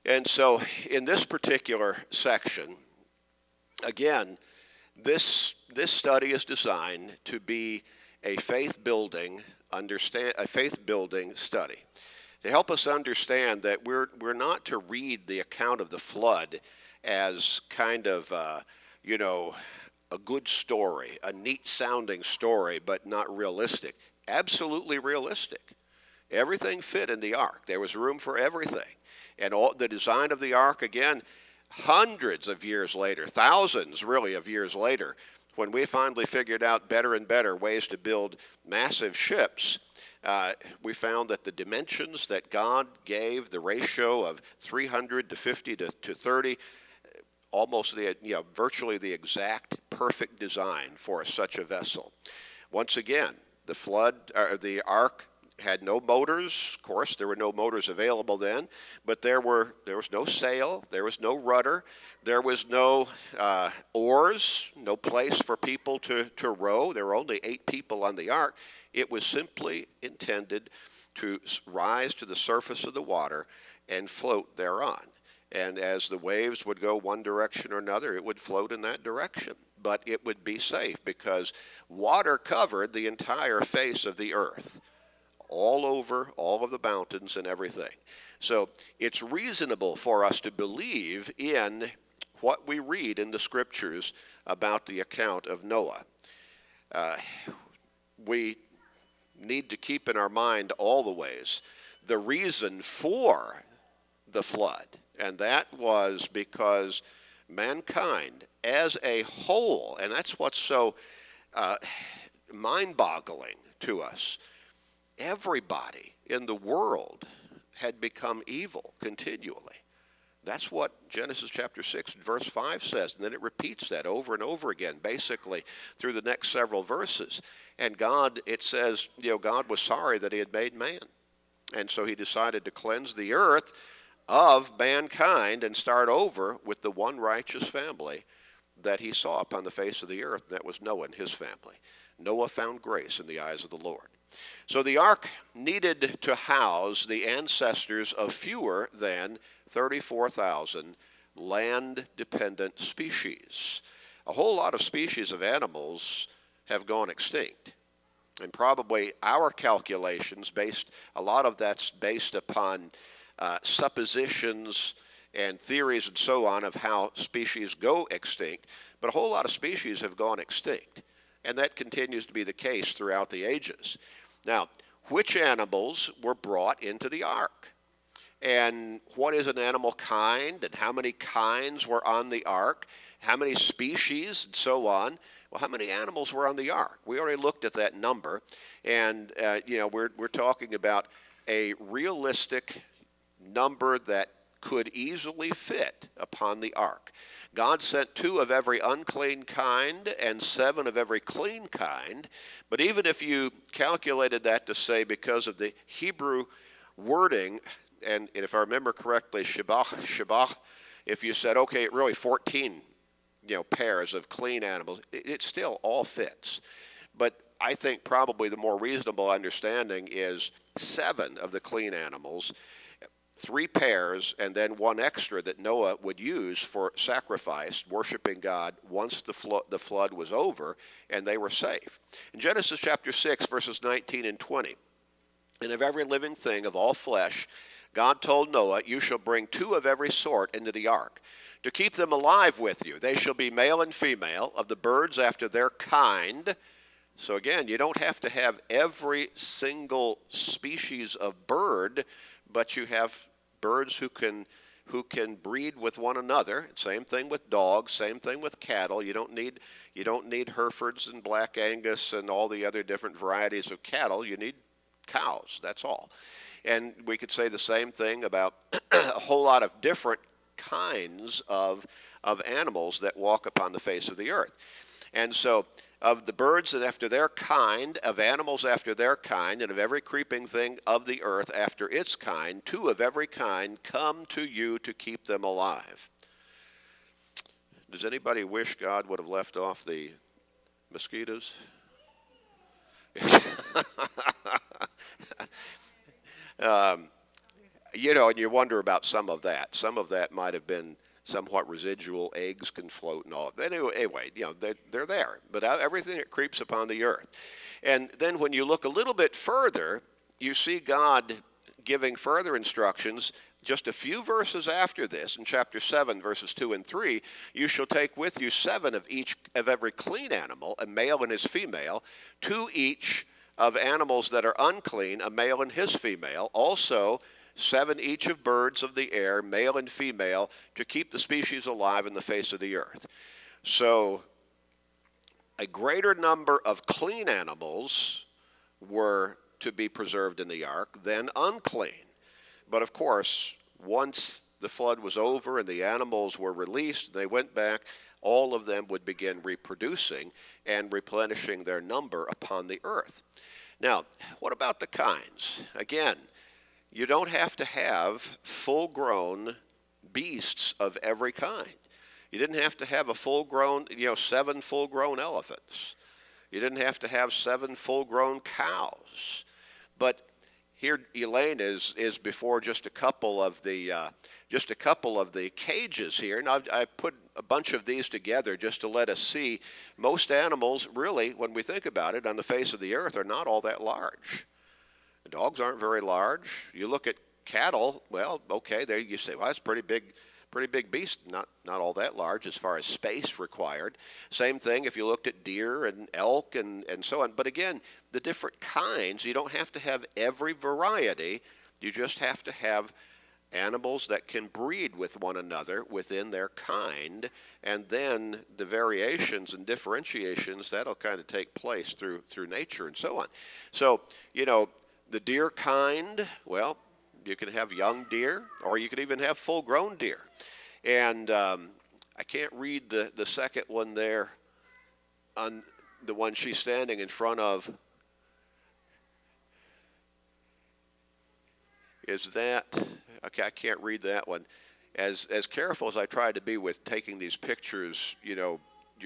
And so in this particular section, again, this study is designed to be a faith building study to help us understand that we're not to read the account of the flood as kind of a good story, a neat sounding story, but not realistic. Absolutely realistic. Everything fit in the ark. There was room for everything. And all the design of the ark, again, hundreds of years later, thousands really of years later, when we finally figured out better and better ways to build massive ships, we found that the dimensions that God gave, the ratio of 300 to 50 to 30, almost virtually the exact perfect design for such a vessel. Once again, the ark had no motors. Of course, there were no motors available then, but there was no sail, there was no rudder, there was no oars, no place for people to row. There were only 8 people on the ark. It was simply intended to rise to the surface of the water and float thereon. And as the waves would go one direction or another, it would float in that direction. But it would be safe because water covered the entire face of the earth, all over all of the mountains and everything. So it's reasonable for us to believe in what we read in the scriptures about the account of Noah. We need to keep in our mind always the reason for the flood, and that was because mankind as a whole, and that's what's so mind-boggling to us, everybody in the world had become evil continually. That's what Genesis chapter 6 verse 5 says, and then it repeats that over and over again, basically through the next several verses. And God, it says, God was sorry that he had made man. And so he decided to cleanse the earth of mankind and start over with the one righteous family that he saw upon the face of the earth, and that was Noah and his family. Noah found grace in the eyes of the Lord. So the ark needed to house the ancestors of fewer than 34,000 land-dependent species. A whole lot of species of animals have gone extinct. And probably our calculations, a lot of that's based upon suppositions and theories and so on of how species go extinct, but a whole lot of species have gone extinct. And that continues to be the case throughout the ages. Now, which animals were brought into the ark? And what is an animal kind? And how many kinds were on the ark? How many species and so on? Well, how many animals were on the ark? We already looked at that number. And, we're talking about a realistic number that could easily fit upon the ark. God sent 2 of every unclean kind and 7 of every clean kind. But even if you calculated that to say, because of the Hebrew wording, and if I remember correctly, shabach, if you said, okay, really 14 pairs of clean animals, it still all fits. But I think probably the more reasonable understanding is 7 of the clean animals, 3 pairs, and then 1 extra that Noah would use for sacrifice, worshiping God once the flood was over, and they were safe. In Genesis chapter 6, verses 19 and 20, and of every living thing of all flesh, God told Noah, you shall bring 2 of every sort into the ark, to keep them alive with you. They shall be male and female, of the birds after their kind. So again, you don't have to have every single species of bird, but you have birds who can breed with one another. Same thing with dogs, same thing with cattle. You don't need Herefords and Black Angus and all the other different varieties of cattle. You need cows, that's all. And we could say the same thing about a whole lot of different kinds of animals that walk upon the face of the earth. And so of the birds and after their kind, of animals after their kind, and of every creeping thing of the earth after its kind, 2 of every kind come to you to keep them alive. Does anybody wish God would have left off the mosquitoes? And you wonder about some of that. Some of that might have been somewhat residual. Eggs can float and all. But anyway, they're there. But everything that creeps upon the earth. And then when you look a little bit further, you see God giving further instructions. Just a few verses after this, in chapter 7, verses 2 and 3, you shall take with you 7 of every clean animal, a male and his female, 2 each of animals that are unclean, a male and his female, also 7 each of birds of the air, male and female, to keep the species alive in the face of the earth. So a greater number of clean animals were to be preserved in the ark than unclean. But of course, once the flood was over and the animals were released, they went back, all of them would begin reproducing and replenishing their number upon the earth. Now, what about the kinds? Again, you don't have to have full-grown beasts of every kind. You didn't have to have a full-grown, 7 full-grown elephants. You didn't have to have 7 full-grown cows. But here, Elaine is before just a couple of the cages here, and I put a bunch of these together just to let us see. Most animals, really, when we think about it, on the face of the earth, are not all that large. The dogs aren't very large. You look at cattle, well, okay, there you say, well, that's pretty big beast, not all that large as far as space required. Same thing if you looked at deer and elk and so on. But again, the different kinds, you don't have to have every variety. You just have to have animals that can breed with one another within their kind, and then the variations and differentiations, that'll kind of take place through nature and so on. So, the deer kind, well, you can have young deer, or you could even have full-grown deer. And I can't read the second one there, on the one she's standing in front of. Is that, okay, I can't read that one. As careful as I try to be with taking these pictures, you're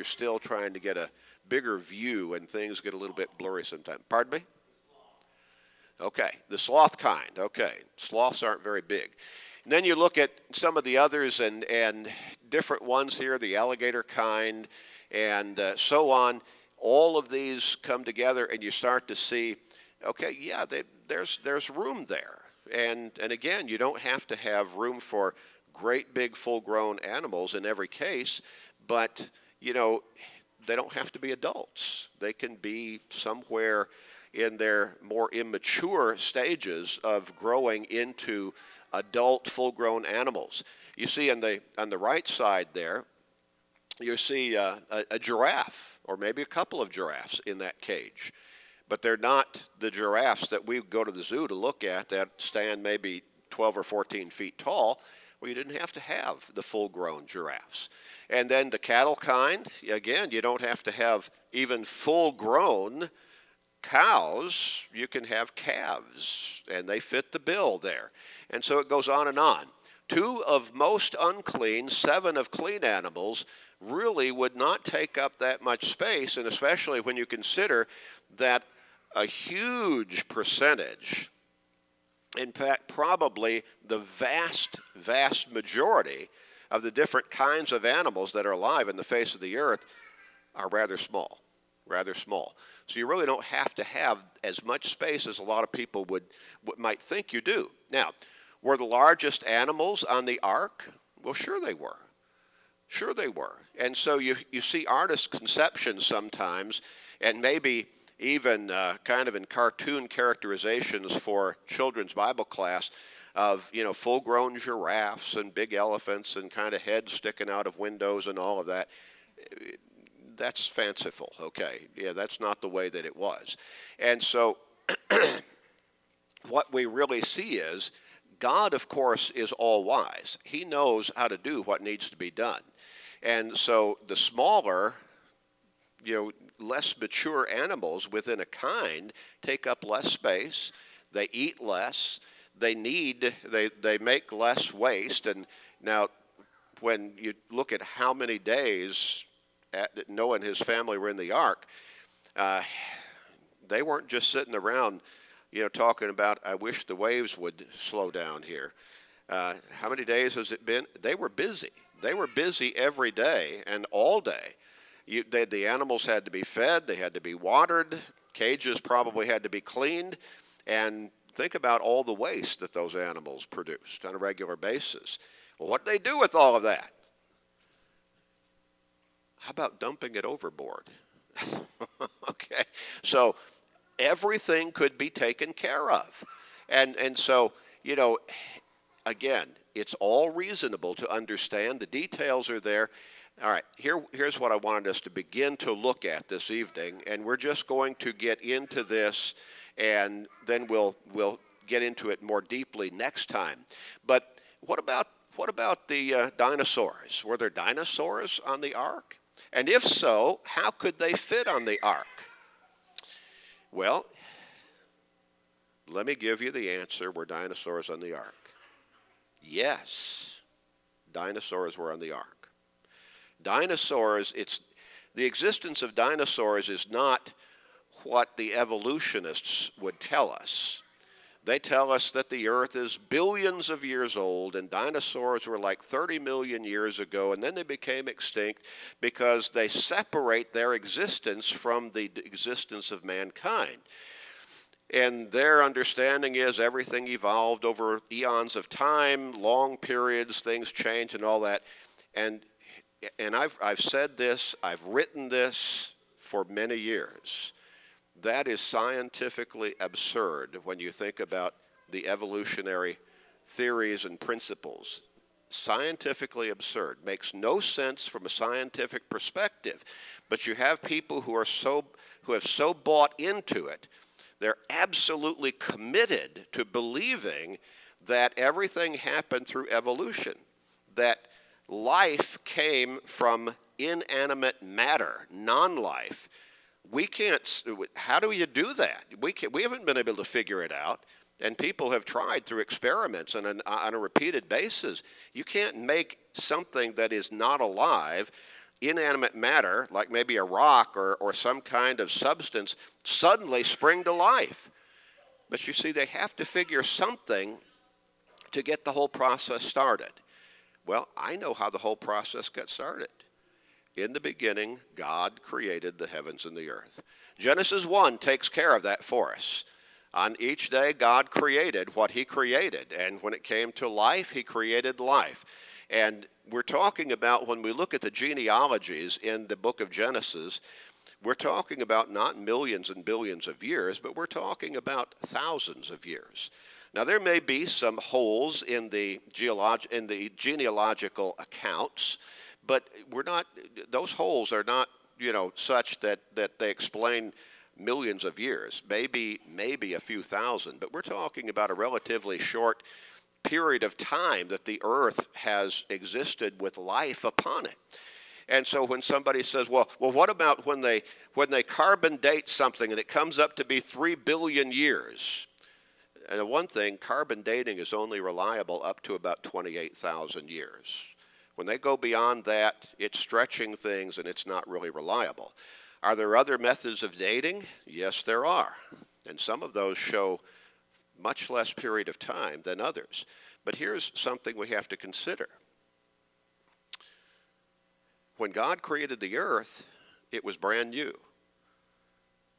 still trying to get a bigger view, and things get a little bit blurry sometimes. Pardon me? Okay, the sloth kind. Okay, sloths aren't very big. And then you look at some of the others and different ones here, the alligator kind and so on. All of these come together, and you start to see, okay, yeah, there's room there. And again, you don't have to have room for great big full-grown animals in every case, but, they don't have to be adults. They can be somewhere in their more immature stages of growing into adult full-grown animals. You see on the right side there, you see a giraffe, or maybe a couple of giraffes in that cage. But they're not the giraffes that we go to the zoo to look at that stand maybe 12 or 14 feet tall. Well, you didn't have to have the full-grown giraffes. And then the cattle kind, again, you don't have to have even full-grown cows. You can have calves, and they fit the bill there. And so it goes on and on. 2 of most unclean, 7 of clean animals really would not take up that much space, and especially when you consider that a huge percentage, in fact, probably the vast, vast majority of the different kinds of animals that are alive in the face of the earth are rather small. So you really don't have to have as much space as a lot of people might think you do. Now, were the largest animals on the ark? Well, sure they were. And so you see artist conceptions sometimes, and maybe even kind of in cartoon characterizations for children's Bible class of, full-grown giraffes and big elephants and kind of heads sticking out of windows and all of that. That's fanciful, okay? Yeah, that's not the way that it was. And so what we really see is God, of course, is all-wise. He knows how to do what needs to be done. And so the smaller, less mature animals within a kind take up less space. They eat less. They make less waste. And now when you look at how many days Noah and his family were in the ark, they weren't just sitting around, talking about, I wish the waves would slow down here. How many days has it been? They were busy. They were busy every day and all day. The animals had to be fed. They had to be watered. Cages probably had to be cleaned. And think about all the waste that those animals produced on a regular basis. Well, what did they do with all of that? How about dumping it overboard? Okay, so everything could be taken care of. And so, again, it's all reasonable to understand. The details are there. All right, here's what I wanted us to begin to look at this evening, and we're just going to get into this, and then we'll get into it more deeply next time. But what about the dinosaurs? Were there dinosaurs on the ark? And if so, how could they fit on the ark? Well, let me give you the answer. Were dinosaurs on the ark? Yes, dinosaurs were on the ark. Dinosaurs, the existence of dinosaurs is not what the evolutionists would tell us. They tell us that the earth is billions of years old, and dinosaurs were like 30 million years ago, and then they became extinct because they separate their existence from the existence of mankind. And their understanding is everything evolved over eons of time, long periods, things change and all that. And I've said this, I've written this for many years. That is scientifically absurd when you think about the evolutionary theories and principles. Scientifically absurd. Makes no sense from a scientific perspective. But you have people who have so bought into it, they're absolutely committed to believing that everything happened through evolution, that life came from inanimate matter, non-life. We can't. How do you do that? We haven't been able to figure it out, and people have tried through experiments and on a repeated basis. You can't make something that is not alive, inanimate matter, like maybe a rock or some kind of substance, suddenly spring to life. But you see, they have to figure something to get the whole process started. Well, I know how the whole process got started. In the beginning, God created the heavens and the earth. Genesis 1 takes care of that for us. On each day, God created what he created. And when it came to life, he created life. And we're talking about, when we look at the genealogies in the book of Genesis, we're talking about not millions and billions of years, but we're talking about thousands of years. Now, there may be some holes in the genealogical accounts, but those holes are not, such that they explain millions of years, maybe a few thousand, but we're talking about a relatively short period of time that the earth has existed with life upon it. And so when somebody says, well, what about when they carbon date something and it comes up to be 3 billion years? And one thing, carbon dating is only reliable up to about 28,000 years. When they go beyond that, it's stretching things and it's not really reliable. Are there other methods of dating? Yes, there are. And some of those show much less period of time than others. But here's something we have to consider. When God created the earth, it was brand new.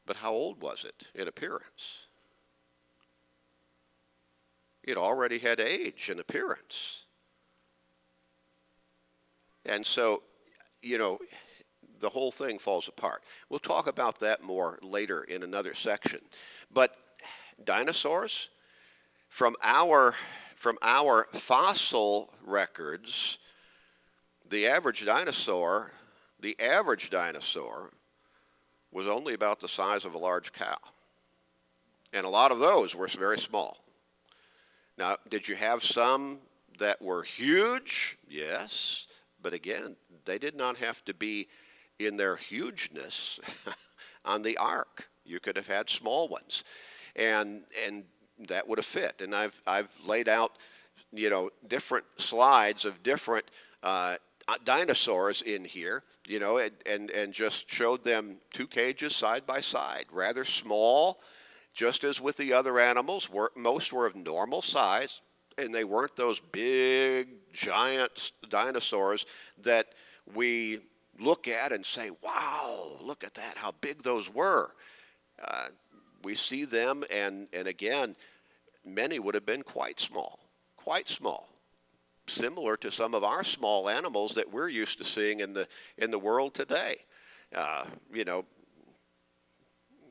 But how old was it in appearance? It already had age and appearance. And so, the whole thing falls apart. We'll talk about that more later in another section. But dinosaurs, from our fossil records, the average dinosaur was only about the size of a large cow. And a lot of those were very small. Now, did you have some that were huge? Yes. But again, they did not have to be in their hugeness on the ark. You could have had small ones. And that would have fit. And I've laid out, different slides of different dinosaurs in here, and just showed them 2 cages side by side, rather small, Just as with the other animals, most were of normal size, and they weren't those big, giant dinosaurs that we look at and say, wow, look at that, how big those were. We see them, and again, many would have been quite small, similar to some of our small animals that we're used to seeing in the world today. You know,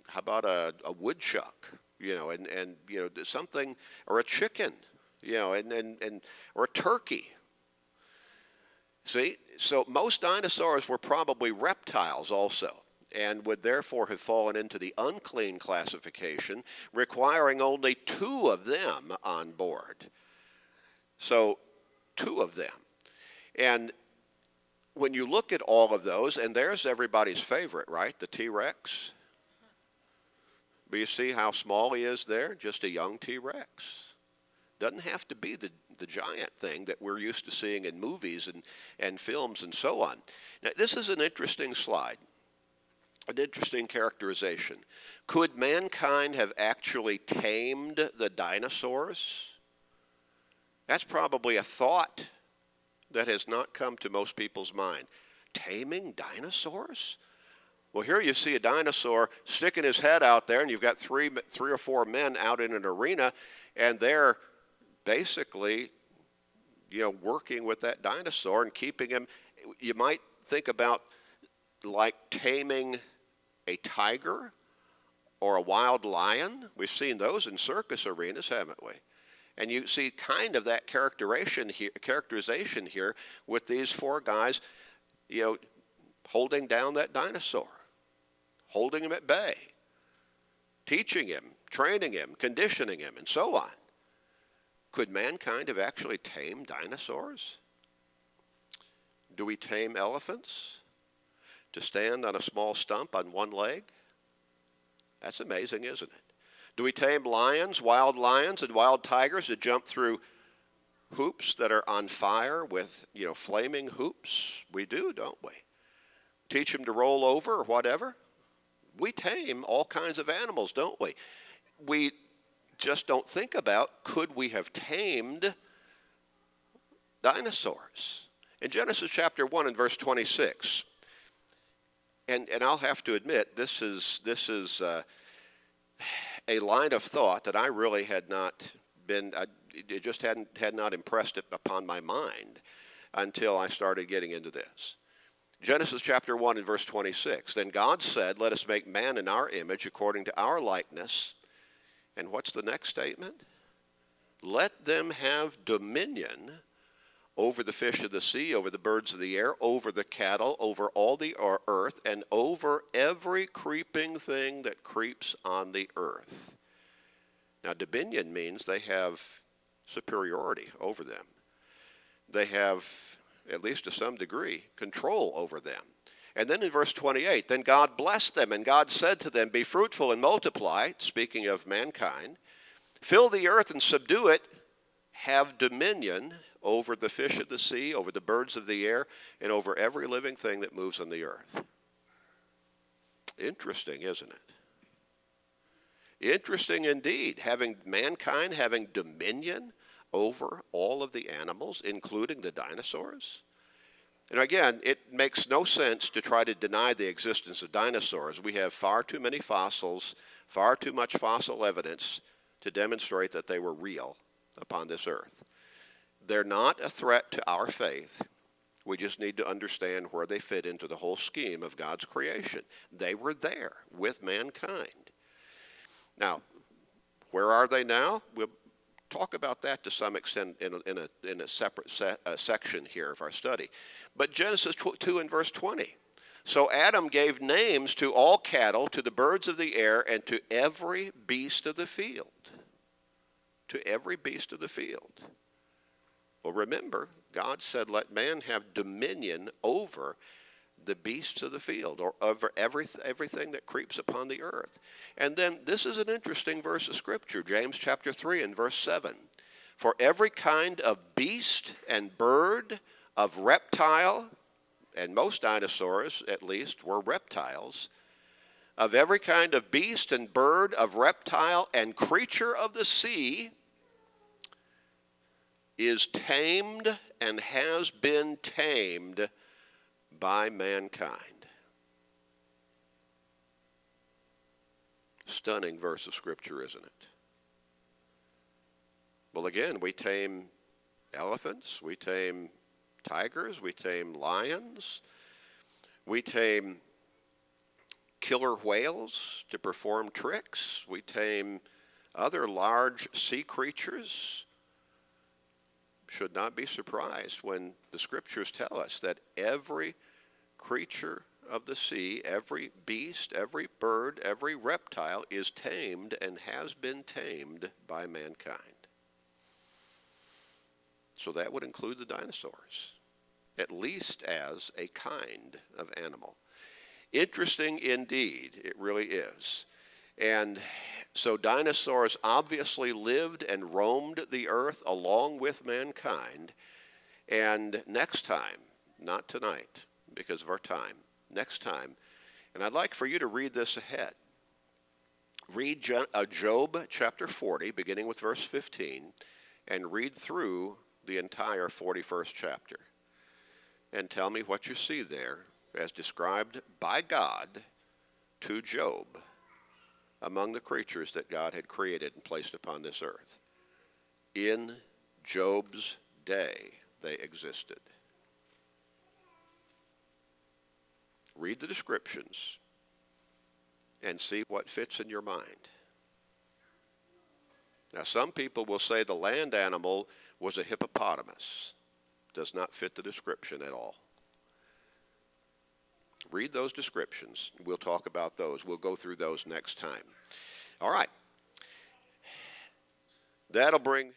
how about a woodchuck? You know, and you know, something, or a chicken, you know, and or a turkey. See, so most dinosaurs were probably reptiles also, and would therefore have fallen into the unclean classification, requiring only 2 of them on board. So 2 of them. And when you look at all of those, and there's everybody's favorite, right? The T-Rex. But you see how small he is there? Just a young T-Rex. Doesn't have to be the giant thing that we're used to seeing in movies and films and so on. Now, this is an interesting slide, an interesting characterization. Could mankind have actually tamed the dinosaurs? That's probably a thought that has not come to most people's mind. Taming dinosaurs? Well, here you see a dinosaur sticking his head out there, and you've got three or four men out in an arena, and they're basically, you know, working with that dinosaur and keeping him. You might think about like taming a tiger or a wild lion. We've seen those in circus arenas, haven't we? And you see kind of that characterization here with these 4 guys, you know, holding down that dinosaur, holding him at bay, teaching him, training him, conditioning him, and so on. Could mankind have actually tamed dinosaurs? Do we tame elephants to stand on a small stump on one leg? That's amazing, isn't it? Do we tame lions, wild lions and wild tigers to jump through hoops that are on fire with, you know, flaming hoops? We do, don't we? Teach them to roll over or whatever? We tame all kinds of animals, don't we? We just don't think about, could we have tamed dinosaurs? In Genesis chapter 1 and verse 26, and I'll have to admit, this is a line of thought that I really had not been, it just had not impressed it upon my mind until I started getting into this. Genesis chapter 1 and verse 26, then God said, let us make man in our image according to our likeness. And what's the next statement? Let them have dominion over the fish of the sea, over the birds of the air, over the cattle, over all the earth, and over every creeping thing that creeps on the earth. Now, dominion means they have superiority over them. They have, at least to some degree, control over them. And then in verse 28, then God blessed them, and God said to them, be fruitful and multiply, speaking of mankind, fill the earth and subdue it, have dominion over the fish of the sea, over the birds of the air, and over every living thing that moves on the earth. Interesting, isn't it? Interesting indeed, mankind having dominion over all of the animals, including the dinosaurs. And again, it makes no sense to try to deny the existence of dinosaurs. We have far too many fossils, far too much fossil evidence to demonstrate that they were real upon this earth. They're not a threat to our faith. We just need to understand where they fit into the whole scheme of God's creation. They were there with mankind. Now, where are they now? We'll talk about that to some extent in a separate section here of our study. But Genesis 2 and verse 20. So Adam gave names to all cattle, to the birds of the air, and to every beast of the field. To every beast of the field. Well, remember, God said, let man have dominion over the beasts of the field, or over everything that creeps upon the earth. And then this is an interesting verse of Scripture, James chapter 3 and verse 7. For every kind of beast and bird, of reptile, and most dinosaurs at least were reptiles, of every kind of beast and bird, of reptile and creature of the sea, is tamed and has been tamed by mankind. Stunning verse of Scripture, isn't it? Well, again, we tame elephants, we tame tigers, we tame lions, we tame killer whales to perform tricks, we tame other large sea creatures. Should not be surprised when the Scriptures tell us that every creature of the sea, every beast, every bird, every reptile is tamed and has been tamed by mankind. So that would include the dinosaurs, at least as a kind of animal. Interesting indeed, it really is. And so dinosaurs obviously lived and roamed the earth along with mankind. And next time, not tonight because of our time, next time, and I'd like for you to read this ahead. Read Job chapter 40, beginning with verse 15, and read through the entire 41st chapter. And tell me what you see there as described by God to Job among the creatures that God had created and placed upon this earth. In Job's day, they existed. Read the descriptions and see what fits in your mind. Now, some people will say the land animal was a hippopotamus. Does not fit the description at all. Read those descriptions. We'll talk about those. We'll go through those next time. All right. That'll bring